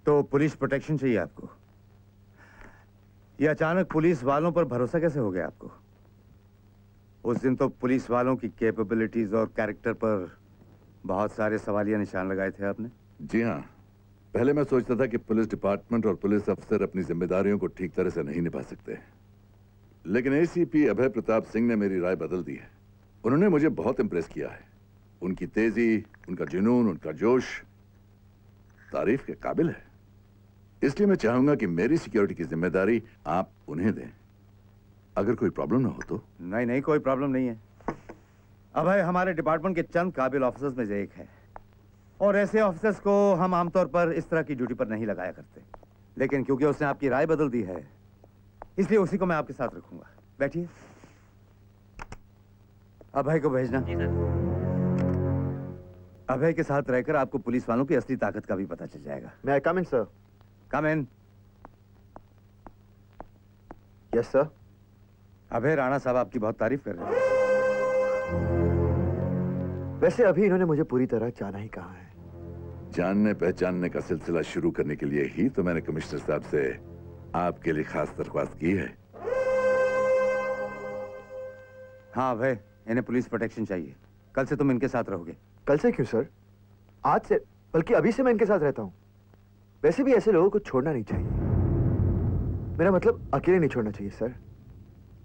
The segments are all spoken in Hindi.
तो पुलिस प्रोटेक्शन चाहिए आपको? ये अचानक पुलिस वालों पर भरोसा कैसे हो गया आपको? उस दिन तो पुलिस वालों की कैपेबिलिटीज और कैरेक्टर पर बहुत सारे सवालिया निशान लगाए थे आपने। जी हाँ, पहले मैं सोचता था कि पुलिस डिपार्टमेंट और पुलिस अफसर अपनी जिम्मेदारियों को ठीक तरह से नहीं निभा सकते, लेकिन एसीपी अभय प्रताप सिंह ने मेरी राय बदल दी है। उन्होंने मुझे बहुत इंप्रेस किया है। उनकी तेजी, उनका जुनून, उनका जोश तारीफ के काबिल है। इसलिए मैं चाहूंगा कि मेरी सिक्योरिटी की जिम्मेदारी आप उन्हें दें। अगर कोई प्रॉब्लम ना हो तो। नहीं नहीं, कोई प्रॉब्लम नहीं है। अभय हमारे डिपार्टमेंट के चंद काबिल ऑफिसर्स में से एक है, और ऐसे ऑफिसर्स को हम आमतौर पर इस तरह की ड्यूटी पर नहीं लगाया करते, लेकिन क्योंकि उसने आपकी राय बदल दी है, इसलिए उसी को मैं आपके साथ रखूंगा। बैठिए। अभय को भेजना। अभय के साथ रहकर आपको पुलिस वालों की असली ताकत का भी पता चल जाएगा। May I come in, sir? Come in. Yes, sir. अभय, राणा साहब आपकी बहुत तारीफ कर रहे हैं। वैसे अभी इन्होंने मुझे पूरी तरह जाना ही कहा है। जानने पहचानने का सिलसिला शुरू करने के लिए ही तो मैंने कमिश्नर साहब से आपके लिए खास दरख्वास्त की है। हाँ अभय, इन्हें पुलिस प्रोटेक्शन चाहिए। कल से तुम इनके साथ रहोगे। कल से क्यों सर? आज से, बल्कि अभी से मैं इनके साथ रहता हूँ। वैसे भी ऐसे लोगों को छोड़ना नहीं चाहिए। मेरा मतलब अकेले नहीं छोड़ना चाहिए सर।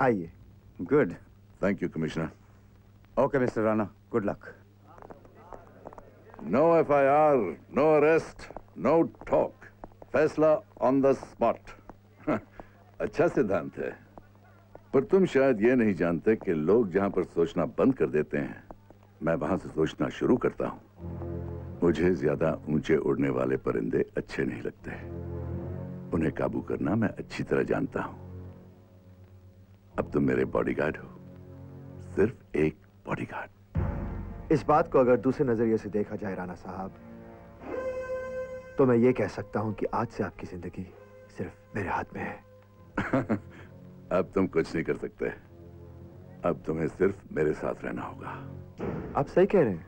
आइए। Good. Thank you commissioner. Okay mister Rana, good luck. No FIR, no arrest, no talk, फैसला ऑन द स्पॉट। अच्छा सिद्धांत है, पर तुम शायद ये नहीं जानते कि लोग जहां पर सोचना बंद कर देते हैं, मैं वहां से सोचना शुरू करता हूं। मुझे ज्यादा ऊंचे उड़ने वाले परिंदे अच्छे नहीं लगते। उन्हें काबू करना मैं अच्छी तरह जानता हूं। अब तुम मेरे बॉडीगार्ड हो, सिर्फ एक बॉडीगार्ड। इस बात को अगर दूसरे नजरिए से देखा जाए राणा साहब, तो मैं ये कह सकता हूं कि आज से आपकी जिंदगी सिर्फ मेरे हाथ में है। अब तुम कुछ नहीं कर सकते। अब तुम्हें सिर्फ मेरे साथ रहना होगा। आप सही कह रहे हैं।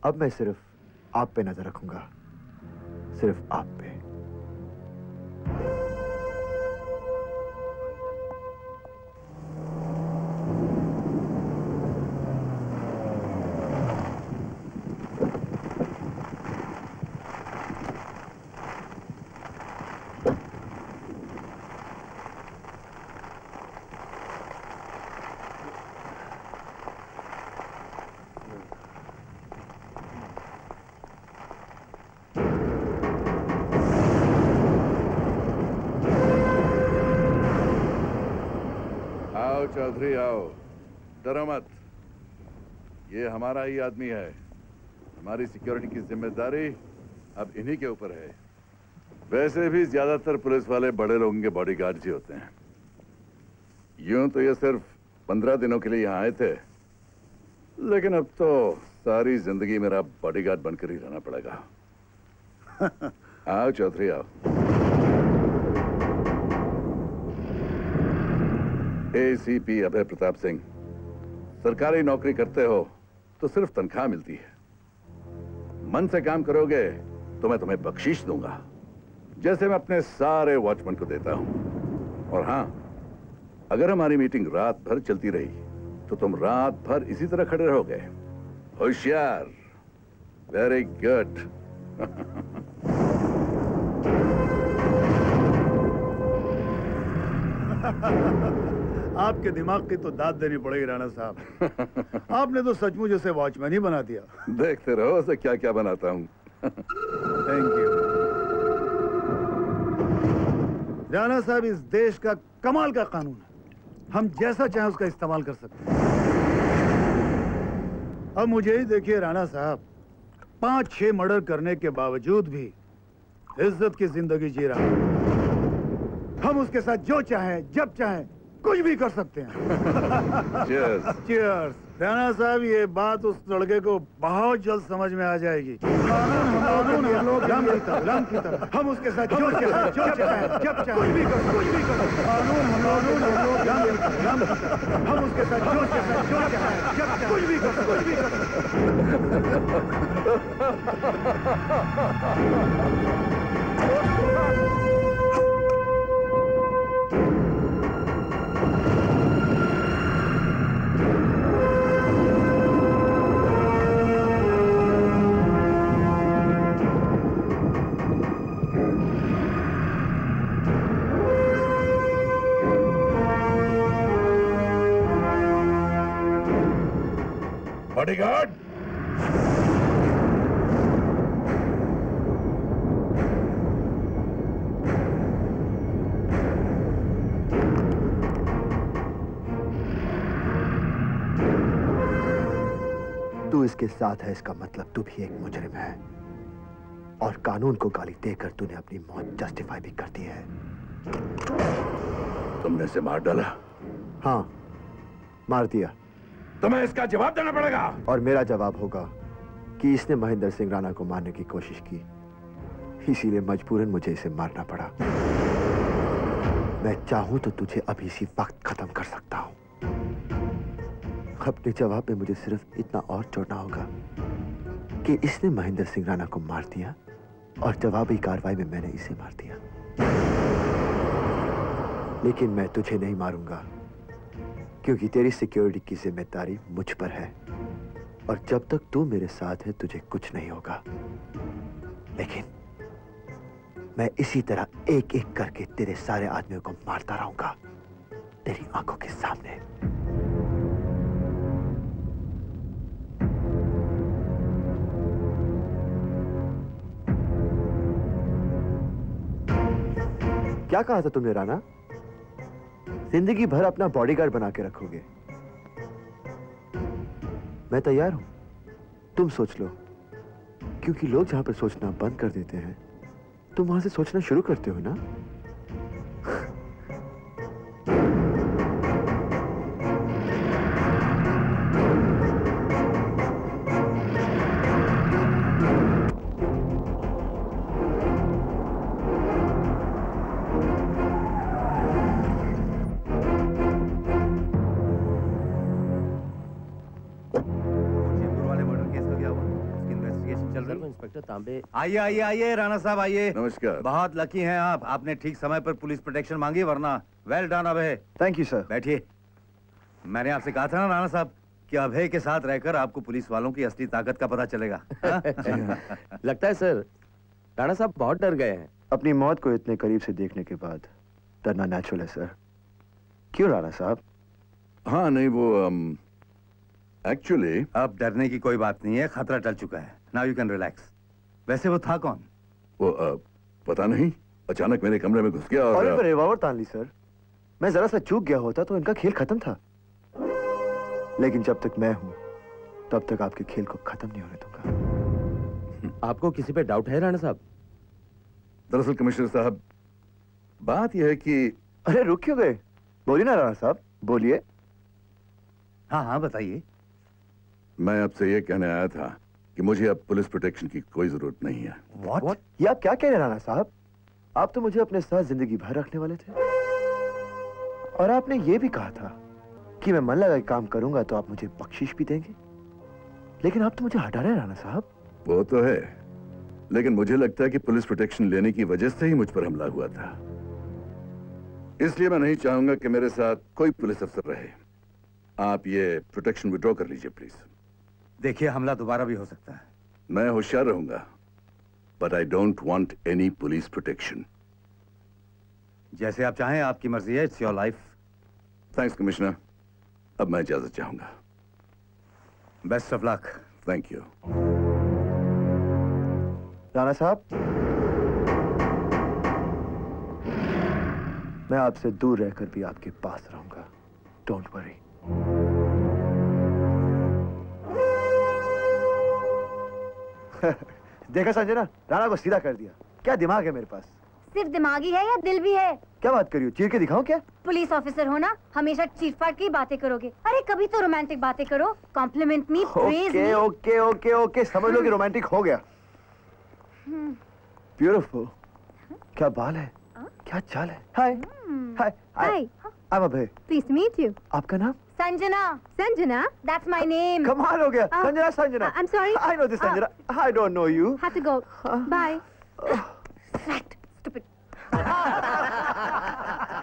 अब मैं सिर्फ आप पे नजर रखूंगा, सिर्फ आप पे। चौधरी आओ, डरो मत। ये हमारा ही आदमी है। हमारी सिक्योरिटी की जिम्मेदारी अब इन्हीं के ऊपर है। वैसे भी ज्यादातर पुलिस वाले बड़े लोगों के बॉडीगार्ड ही होते हैं। यूं तो ये सिर्फ 15 दिनों के लिए यहाँ आए थे, लेकिन अब तो सारी जिंदगी मेरा बॉडीगार्ड बनकर ही रहना पड़ेगा। आओ चौधरी आओ। एसीपी अभय प्रताप सिंह, सरकारी नौकरी करते हो तो सिर्फ तनख्वाह मिलती है। मन से काम करोगे तो मैं तुम्हें बख्शीश दूंगा, जैसे मैं अपने सारे वॉचमैन को देता हूं। और हां, अगर हमारी मीटिंग रात भर चलती रही तो तुम रात भर इसी तरह खड़े रहोगे। होशियार। Very good. आपके दिमाग की तो दाद देनी पड़ेगी राणा साहब। आपने तो सचमुच उसे वॉचमैन ही बना दिया। देखते रहो उसे क्या क्या बनाता हूं। थैंक यू राणा साहब। इस देश का कमाल का कानून है, हम जैसा चाहें उसका इस्तेमाल कर सकते हैं। अब मुझे ही देखिए राणा साहब, 5-6 मर्डर करने के बावजूद भी इज्जत की जिंदगी जी रहा है। हम उसके साथ जो चाहें, जब चाहें, कुछ भी कर सकते हैं। Cheers. Cheers. राणा साहब, ये बात उस लड़के को बहुत जल्द समझ में आ जाएगी। कानून हम लोग लम की तरह हम उसके साथ जो चाहे जब चाहे कुछ भी कर कानून हम लोग लम की तरह हम उसके साथ जो चाहे जब चाहे कुछ भी कर बॉडीगार्ड, तू इसके साथ है, इसका मतलब तू भी एक मुजरिम है, और कानून को गाली देकर तूने अपनी मौत जस्टिफाई भी कर दी है। तुमने इसे मार डाला। हाँ, मार दिया। तुम्हें इसका जवाब देना पड़ेगा। और मेरा जवाब होगा कि इसने महेंद्र सिंह राणा को मारने की कोशिश की, इसीलिए मजबूरन मुझे इसे मारना पड़ा। मैं चाहूं तो तुझे अभी इसी वक्त खत्म कर सकता हूं। अपने जवाब में मुझे सिर्फ इतना और जोड़ना होगा कि इसने महेंद्र सिंह राणा को मार दिया और जवाबी कार्रवाई में मैंने इसे मार दिया। लेकिन मैं तुझे नहीं मारूंगा, क्योंकि तेरी सिक्योरिटी की जिम्मेदारी मुझ पर है, और जब तक तू मेरे साथ है तुझे कुछ नहीं होगा। लेकिन मैं इसी तरह एक एक करके तेरे सारे आदमियों को मारता रहूंगा, तेरी आंखों के सामने। क्या कहा था तुमने राणा? जिंदगी भर अपना बॉडीगार्ड बना के रखोगे? मैं तैयार हूं, तुम सोच लो, क्योंकि लोग जहां पर सोचना बंद कर देते हैं तुम वहां से सोचना शुरू करते हो ना। इंस्पेक्टर तांबे। आइए आइए आइए राणा साहब, आइए। नमस्कार। बहुत लकी हैं आप, आपने ठीक समय पर पुलिस प्रोटेक्शन मांगी, वरना well done Abhay. Thank you sir. बैठिए। मैंने आपसे कहा था ना राणा साहब कि अभय के साथ रहकर आपको पुलिस वालों की असली ताकत का पता चलेगा। लगता है सर राणा साहब बहुत डर गए हैं। अपनी मौत को इतने करीब से देखने के बाद डरना नेचुरल है सर। क्यों राणा साहब? हाँ नहीं, वो एक्चुअली अब डरने की कोई बात नहीं है, खतरा टल चुका है। Now you can relax. वैसे वो था कौन? वो पता नहीं, अचानक मेरे कमरे में घुस गया और मैं रिवॉल्वर तान ली सर। मैं जरा सा चूक गया होता तो इनका खेल खत्म था, लेकिन जब तक मैं हूं तब तक आपके खेल को खत्म नहीं होने दूंगा। आपको किसी पे डाउट है राणा साहब? दरअसल कमिश्नर साहब, बात यह है कि अरे रुक क्यों गए? बोलिए ना राणा साहब, बोलिए। हाँ हाँ बताइए। मैं आपसे यह कहने आया था कि मुझे अब पुलिस प्रोटेक्शन की कोई जरूरत नहीं है। What? ये आप क्या कह रहे हैं राणा साहब? आप तो मुझे अपने साथ जिंदगी भर रखने वाले थे, और आपने ये भी कहा था कि मैं मन लगा के काम करूंगा तो आप मुझे बख्शिश भी देंगे। लेकिन आप तो मुझे हटा रहे हैं राणा साहब। वो तो है, लेकिन मुझे लगता है कि पुलिस प्रोटेक्शन लेने की वजह से ही मुझ पर हमला हुआ था, इसलिए मैं नहीं चाहूंगा कि मेरे साथ कोई पुलिस अफसर रहे। आप ये प्रोटेक्शन विड्रॉ कर लीजिए प्लीज। देखिए, हमला दोबारा भी हो सकता है। मैं होशियार रहूंगा, but I don't want any police protection. जैसे आप चाहें, आपकी मर्जी है, it's your life. Thanks commissioner, अब मैं इजाजत चाहूंगा। Best of luck. Thank you. Rana साहब, मैं आपसे दूर रहकर भी आपके पास रहूंगा, डोंट वरी। देखा संजना, राणा को सीधा कर दिया। क्या दिमाग है मेरे पास। सिर्फ दिमागी है या दिल भी है? क्या बात कर रही हो? चीर के दिखाओ क्या? पुलिस ऑफिसर हो ना, हमेशा चीट फाट की बातें करोगे। अरे कभी तो रोमांटिक बातें करो। कॉम्प्लीमेंट मी, प्रेज ओके मी। ओके ओके ओके, समझ लो कि रोमांटिक हो गया। ब्यूटीफुल। क्या बाल है, क्या चाल है। Hi hi hi, I am Abhay. Please to meet you. आपका नाम? Sanjana. Sanjana, that's my name. कमाल हो गया। Sanjana Sanjana. I'm sorry. I know this Sanjana. I don't know you. Have to go. Bye. Stupid.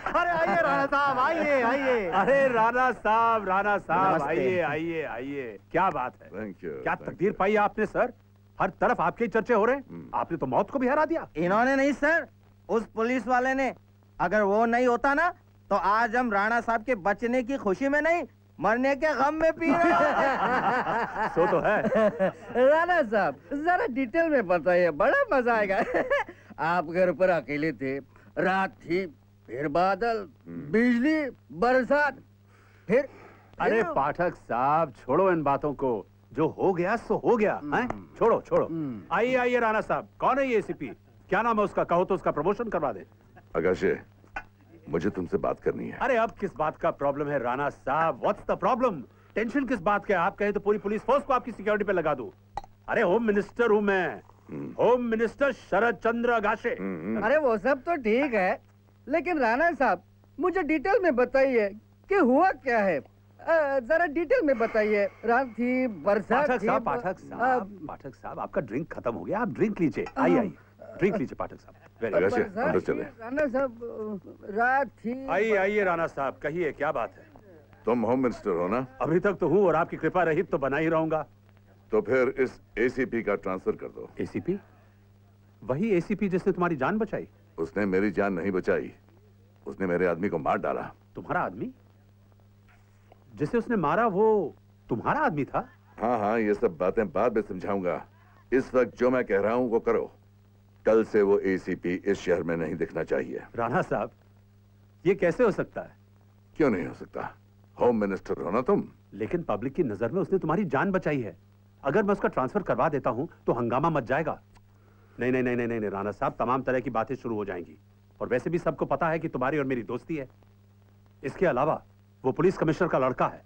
अरे आइए राणा साहब, आइए आइए। अरे राणा साहब नमस्ते। आइए आइए आइए, क्या बात है। Thank you. क्या तकदीर पाई आपने सर, हर तरफ आपके ही चर्चे हो रहे हैं। आपने तो मौत को भी हरा दिया। इन्होंने नहीं सर, उस पुलिस वाले ने। अगर वो नहीं होता ना तो आज हम राणा साहब के बचने की खुशी में नहीं, मरने के गम में पी रहे हैं। सो तो है। राणा साहब जरा डिटेल में बताइए, बड़ा मजा आएगा। आप घर पर अकेले थे, रात थी, फिर बादल, बिजली, बरसात, फिर अरे पाठक साहब छोड़ो इन बातों को, जो हो गया सो हो गया है। छोड़ो छोड़ो। आइए आइए राणा साहब, कौन है ये एसीपी, क्या नाम है उसका, कहो तो उसका प्रमोशन करवा दे। आकाशे, मुझे तुमसे बात करनी है। अरे अब किस बात का प्रॉब्लम है राणा साहब, व्हाट्स द प्रॉब्लम, टेंशन किस बात का है। आप कहे तो पूरी पुलिस फोर्स को आपकी सिक्योरिटी पे लगा दूं। अरे होम मिनिस्टर हूं मैं, होम मिनिस्टर शरद चंद्र अगाशे। अरे वो सब तो ठीक है, लेकिन राणा साहब मुझे डिटेल में बताइए कि हुआ क्या है। जरा डिटेल में बताइए। रात थी, बरसात पाठक थी। साहब, पाठक साहब आपका ड्रिंक खत्म हो गया, आप ड्रिंक लीजिए। आइए आइए, ड्रिंक लीजिए पाठक साहब। Very good. आकाशे, बरसात अंदर थी, चले। राणा साहब रात थी। आइए आइए राणा साहब, कहिए क्या बात है। तुम होम मिनिस्टर हो ना? अभी तक तो हूँ और आपकी कृपा रही तो बना ही रहूंगा। तो फिर इस एसीपी का ट्रांसफर कर दो। एसीपी? वही एसीपी जिसने तुम्हारी जान बचाई? उसने मेरी जान नहीं बचाई, उसने मेरे आदमी को मार डाला। तुम्हारा आदमी? जिसे उसने मारा वो तुम्हारा आदमी था? हाँ हाँ, ये सब बातें बाद में समझाऊंगा। इस वक्त जो मैं कह रहा हूँ वो करो। कल से वो एसीपी इस शहर में नहीं दिखना चाहिए। राणा साहब, ये कैसे हो सकता है? क्यों नहीं हो सकता? होम मिनिस्टर हो ना तुम। लेकिन पब्लिक की नजर में उसने तुम्हारी जान बचाई है। अगर मैं उसका ट्रांसफर करवा देता हूं तो हंगामा मच जाएगा। नहीं नहीं नहीं नहीं नहीं राणा साहब, तमाम तरह की बातें शुरू हो जाएंगी। और वैसे भी सबको पता है कि तुम्हारी और मेरी दोस्ती है। इसके अलावा वो पुलिस कमिश्नर का लड़का है,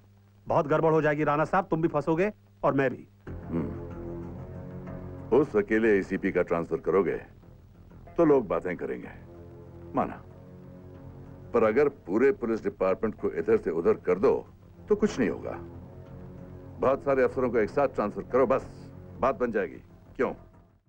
बहुत गड़बड़ हो जाएगी राणा साहब, तुम भी फंसोगे और मैं भी। उस अकेले एसीपी का ट्रांसफर करोगे तो लोग बातें करेंगे, माना। पर अगर पूरे पुलिस डिपार्टमेंट को इधर से उधर कर दो तो कुछ नहीं होगा। बहुत सारे अफसरों को एक साथ ट्रांसफर करो, बस बात बन जाएगी। क्यों?